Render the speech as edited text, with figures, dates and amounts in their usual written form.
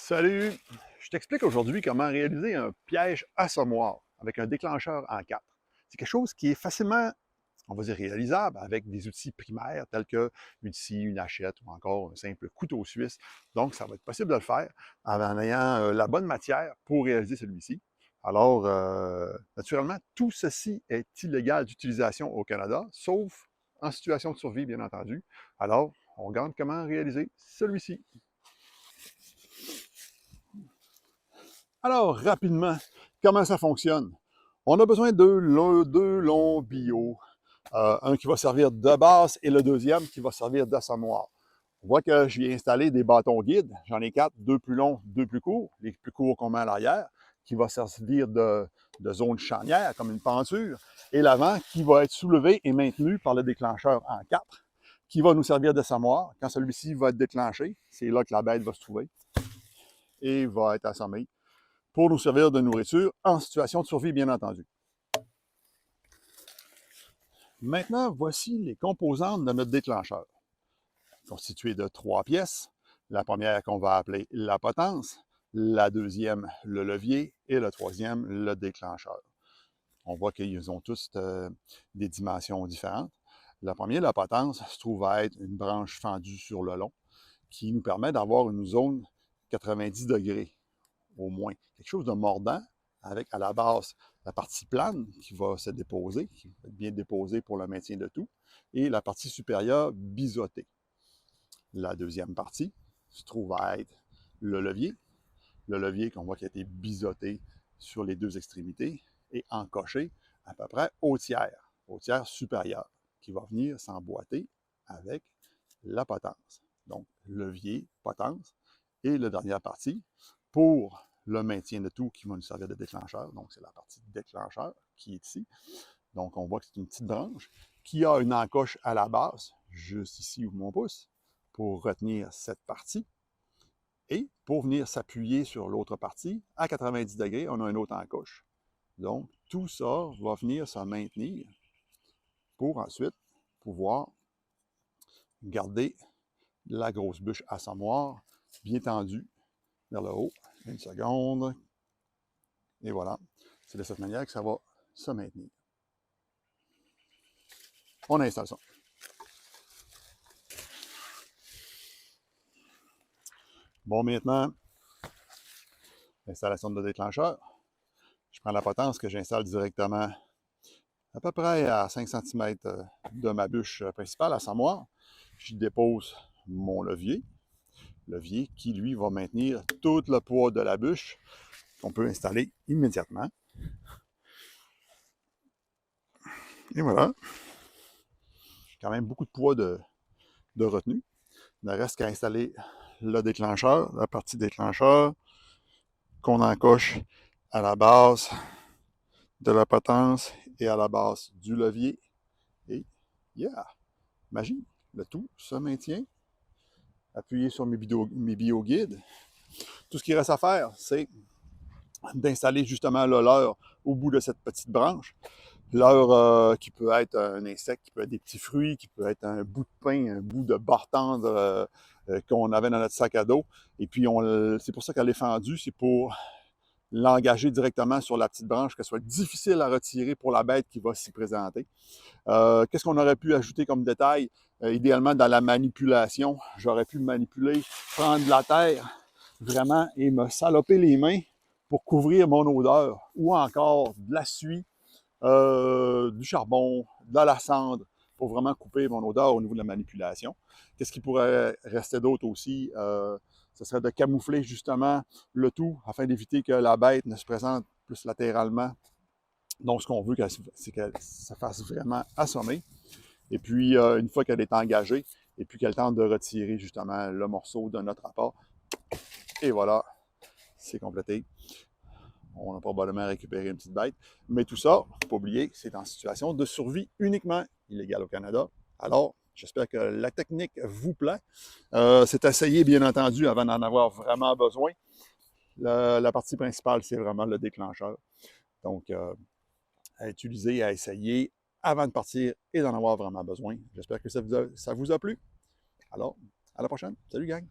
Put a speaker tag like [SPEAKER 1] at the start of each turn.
[SPEAKER 1] Salut! Je t'explique aujourd'hui comment réaliser un piège assommoir avec un déclencheur en 4. C'est quelque chose qui est facilement, on va dire, réalisable avec des outils primaires tels que une scie, une hachette ou encore un simple couteau suisse. Donc, ça va être possible de le faire en ayant la bonne matière pour réaliser celui-ci. Alors, naturellement, tout ceci est illégal d'utilisation au Canada, sauf en situation de survie, bien entendu. Alors, on regarde comment réaliser celui-ci. Alors, rapidement, comment ça fonctionne? On a besoin de deux longs billots. Un qui va servir de base et le deuxième qui va servir d'assommoir. On voit que je viens installer des bâtons guides. J'en ai 4, 2 plus longs, 2 plus courts. Les plus courts qu'on met à l'arrière, qui va servir de zone charnière, comme une penture. Et l'avant, qui va être soulevé et maintenu par le déclencheur en 4, qui va nous servir d'assommoir. Quand celui-ci va être déclenché, c'est là que la bête va se trouver et va être assommée pour nous servir de nourriture en situation de survie, bien entendu. Maintenant, voici les composantes de notre déclencheur. Constitué de 3 pièces. La première qu'on va appeler la potence, la deuxième, le levier, et le troisième, le déclencheur. On voit qu'ils ont tous des dimensions différentes. La première, la potence, se trouve à être une branche fendue sur le long qui nous permet d'avoir une zone 90 degrés au moins. Quelque chose de mordant avec à la base la partie plane qui va se déposer, qui va être bien déposée pour le maintien de tout, et la partie supérieure biseautée. La deuxième partie se trouve à être le levier qu'on voit qui a été biseauté sur les deux extrémités et encoché à peu près au tiers supérieur, qui va venir s'emboîter avec la potence. Donc, levier, potence, et la dernière partie, pour le maintien de tout qui va nous servir de déclencheur. Donc, c'est la partie déclencheur qui est ici. Donc, on voit que c'est une petite branche qui a une encoche à la base, juste ici où mon pouce, pour retenir cette partie. Et pour venir s'appuyer sur l'autre partie, à 90 degrés, on a une autre encoche. Donc, tout ça va venir se maintenir pour ensuite pouvoir garder la grosse bûche assommoir bien tendue vers le haut. Une seconde. Et voilà. C'est de cette manière que ça va se maintenir. On installe ça. Bon, maintenant, l'installation de déclencheur. Je prends la potence que j'installe directement à peu près à 5 cm de ma bûche principale, assommoir. J'y dépose mon levier qui, lui, va maintenir tout le poids de la bûche qu'on peut installer immédiatement. Et voilà. Quand même beaucoup de poids de retenue. Il ne reste qu'à installer le déclencheur, la partie déclencheur qu'on encoche à la base de la potence et à la base du levier. Et yeah, magie, le tout se maintient. Appuyez sur mes bio-guides. Tout ce qu'il reste à faire, c'est d'installer justement le leurre au bout de cette petite branche. Leurre qui peut être un insecte, qui peut être des petits fruits, qui peut être un bout de pain, un bout de barre tendre qu'on avait dans notre sac à dos. Et puis, c'est pour ça qu'elle est fendue, c'est pour l'engager directement sur la petite branche, qu'elle soit difficile à retirer pour la bête qui va s'y présenter. Qu'est-ce qu'on aurait pu ajouter comme détail? Idéalement, dans la manipulation, j'aurais pu manipuler, prendre de la terre, vraiment, et me saloper les mains pour couvrir mon odeur, ou encore de la suie, du charbon, de la cendre, pour vraiment couper mon odeur au niveau de la manipulation. Qu'est-ce qui pourrait rester d'autre aussi? Ce serait de camoufler justement le tout afin d'éviter que la bête ne se présente plus latéralement. Donc, ce qu'on veut, c'est qu'elle se fasse vraiment assommer. Et puis, une fois qu'elle est engagée, et puis qu'elle tente de retirer justement le morceau de notre appât, et voilà, c'est complété. On a probablement récupéré une petite bête. Mais tout ça, il ne faut pas oublier que c'est en situation de survie uniquement, illégal au Canada. Alors, j'espère que la technique vous plaît. C'est essayé, bien entendu, avant d'en avoir vraiment besoin. La partie principale, c'est vraiment le déclencheur. Donc, à utiliser, à essayer avant de partir et d'en avoir vraiment besoin. J'espère que ça vous a plu. Alors, à la prochaine. Salut, gang!